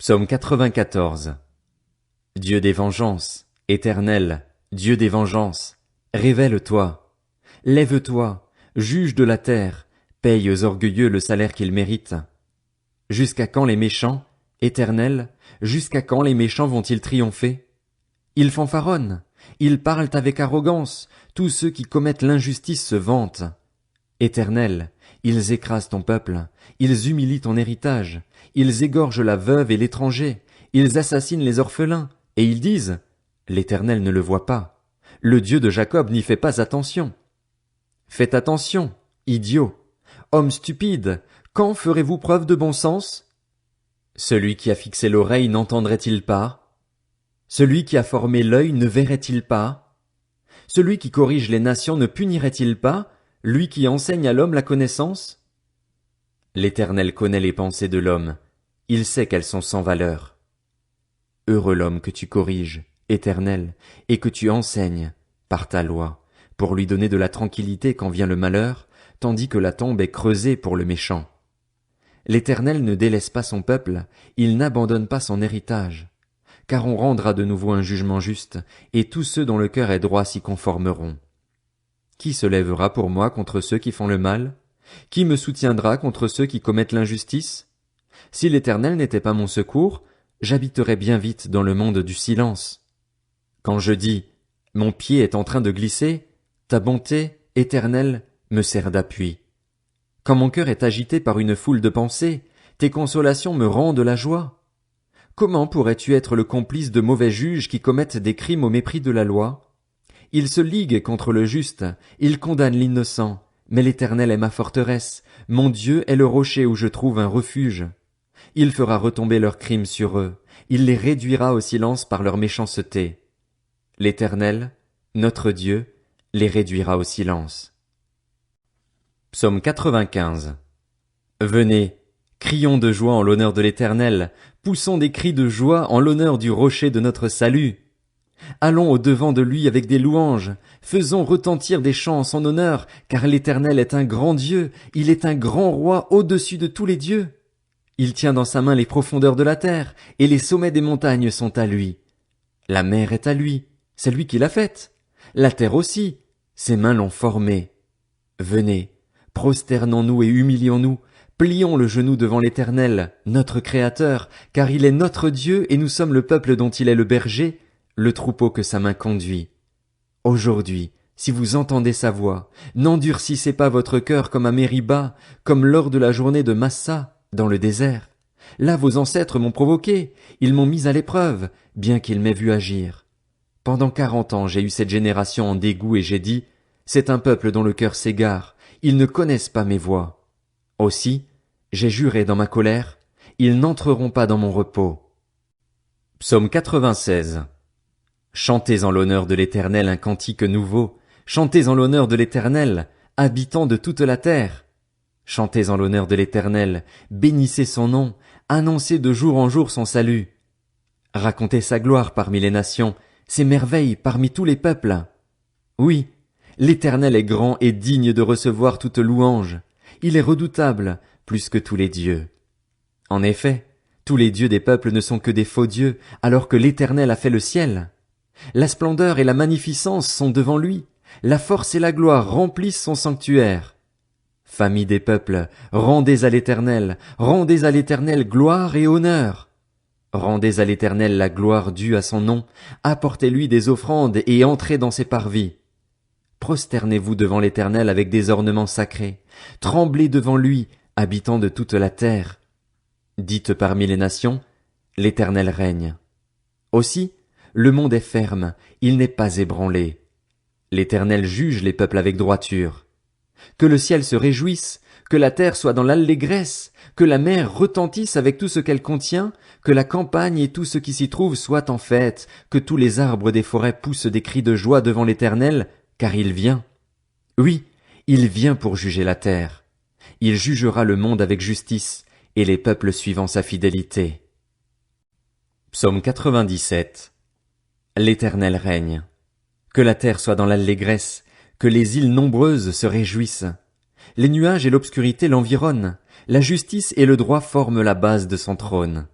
Psaume 94. Dieu des vengeances, Éternel, Dieu des vengeances, révèle-toi. Lève-toi, juge de la terre, paye aux orgueilleux le salaire qu'ils méritent. Jusqu'à quand les méchants, Éternel, jusqu'à quand les méchants vont-ils triompher? Ils fanfaronnent, ils parlent avec arrogance, tous ceux qui commettent l'injustice se vantent. Éternel, ils écrasent ton peuple, ils humilient ton héritage, ils égorgent la veuve et l'étranger, ils assassinent les orphelins, et ils disent, l'Éternel ne le voit pas, le Dieu de Jacob n'y fait pas attention. Faites attention, idiots, hommes stupides, quand ferez-vous preuve de bon sens? Celui qui a fixé l'oreille n'entendrait-il pas? Celui qui a formé l'œil ne verrait-il pas? Celui qui corrige les nations ne punirait-il pas, lui qui enseigne à l'homme la connaissance? L'Éternel connaît les pensées de l'homme, il sait qu'elles sont sans valeur. Heureux l'homme que tu corriges, Éternel, et que tu enseignes, par ta loi, pour lui donner de la tranquillité quand vient le malheur, tandis que la tombe est creusée pour le méchant. L'Éternel ne délaisse pas son peuple, il n'abandonne pas son héritage, car on rendra de nouveau un jugement juste, et tous ceux dont le cœur est droit s'y conformeront. Qui se lèvera pour moi contre ceux qui font le mal? Qui me soutiendra contre ceux qui commettent l'injustice? Si l'Éternel n'était pas mon secours, j'habiterais bien vite dans le monde du silence. Quand je dis, mon pied est en train de glisser, ta bonté, Éternel, me sert d'appui. Quand mon cœur est agité par une foule de pensées, tes consolations me rendent la joie. Comment pourrais-tu être le complice de mauvais juges qui commettent des crimes au mépris de la loi? Ils se liguent contre le juste, ils condamnent l'innocent, mais l'Éternel est ma forteresse, mon Dieu est le rocher où je trouve un refuge. Il fera retomber leurs crimes sur eux, il les réduira au silence par leur méchanceté. L'Éternel, notre Dieu, les réduira au silence. Psaume 95. Venez, crions de joie en l'honneur de l'Éternel, poussons des cris de joie en l'honneur du rocher de notre salut. Allons au-devant de lui avec des louanges, faisons retentir des chants en son honneur, car l'Éternel est un grand Dieu, il est un grand roi au-dessus de tous les dieux. Il tient dans sa main les profondeurs de la terre, et les sommets des montagnes sont à lui. La mer est à lui, c'est lui qui l'a faite. La terre aussi, ses mains l'ont formée. Venez, prosternons-nous et humilions-nous, plions le genou devant l'Éternel, notre Créateur, car il est notre Dieu et nous sommes le peuple dont il est le berger, le troupeau que sa main conduit. Aujourd'hui, si vous entendez sa voix, n'endurcissez pas votre cœur comme à Mériba, comme lors de la journée de Massa, dans le désert. Là vos ancêtres m'ont provoqué, ils m'ont mis à l'épreuve, bien qu'ils m'aient vu agir. Pendant 40 ans j'ai eu cette génération en dégoût et j'ai dit, c'est un peuple dont le cœur s'égare, ils ne connaissent pas mes voies. Aussi, j'ai juré dans ma colère, ils n'entreront pas dans mon repos. Psaume 96. Chantez en l'honneur de l'Éternel un cantique nouveau, chantez en l'honneur de l'Éternel, habitants de toute la terre. Chantez en l'honneur de l'Éternel, bénissez son nom, annoncez de jour en jour son salut. Racontez sa gloire parmi les nations, ses merveilles parmi tous les peuples. Oui, l'Éternel est grand et digne de recevoir toute louange, il est redoutable, plus que tous les dieux. En effet, tous les dieux des peuples ne sont que des faux dieux, alors que l'Éternel a fait le ciel. La splendeur et la magnificence sont devant lui, la force et la gloire remplissent son sanctuaire. Famille des peuples, rendez à l'Éternel gloire et honneur. Rendez à l'Éternel la gloire due à son nom, apportez-lui des offrandes et entrez dans ses parvis. Prosternez-vous devant l'Éternel avec des ornements sacrés, tremblez devant lui, habitants de toute la terre. Dites parmi les nations, l'Éternel règne. Aussi, le monde est ferme, il n'est pas ébranlé. L'Éternel juge les peuples avec droiture. Que le ciel se réjouisse, que la terre soit dans l'allégresse, que la mer retentisse avec tout ce qu'elle contient, que la campagne et tout ce qui s'y trouve soient en fête, que tous les arbres des forêts poussent des cris de joie devant l'Éternel, car il vient. Oui, il vient pour juger la terre. Il jugera le monde avec justice, et les peuples suivant sa fidélité. Psaume 97. L'Éternel règne. Que la terre soit dans l'allégresse, que les îles nombreuses se réjouissent. Les nuages et l'obscurité l'environnent, la justice et le droit forment la base de son trône.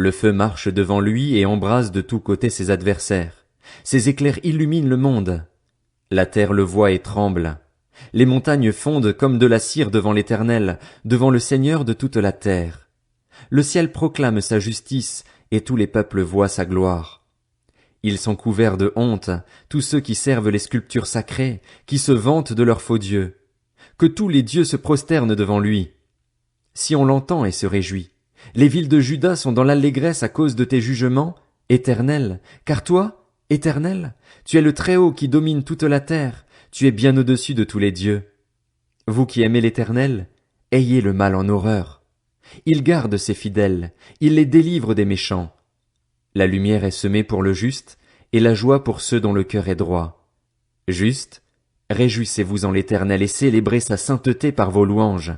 Le feu marche devant lui et embrase de tous côtés ses adversaires. Ses éclairs illuminent le monde. La terre le voit et tremble. Les montagnes fondent comme de la cire devant l'Éternel, devant le Seigneur de toute la terre. Le ciel proclame sa justice, et tous les peuples voient sa gloire. Ils sont couverts de honte, tous ceux qui servent les sculptures sacrées, qui se vantent de leurs faux dieux. Que tous les dieux se prosternent devant lui. Si on l'entend et se réjouit. Les villes de Juda sont dans l'allégresse à cause de tes jugements, Éternel, car toi, Éternel, tu es le Très-Haut qui domine toute la terre, tu es bien au-dessus de tous les dieux. Vous qui aimez l'Éternel, ayez le mal en horreur. Il garde ses fidèles, il les délivre des méchants. La lumière est semée pour le juste, et la joie pour ceux dont le cœur est droit. Juste, réjouissez-vous en l'Éternel et célébrez sa sainteté par vos louanges.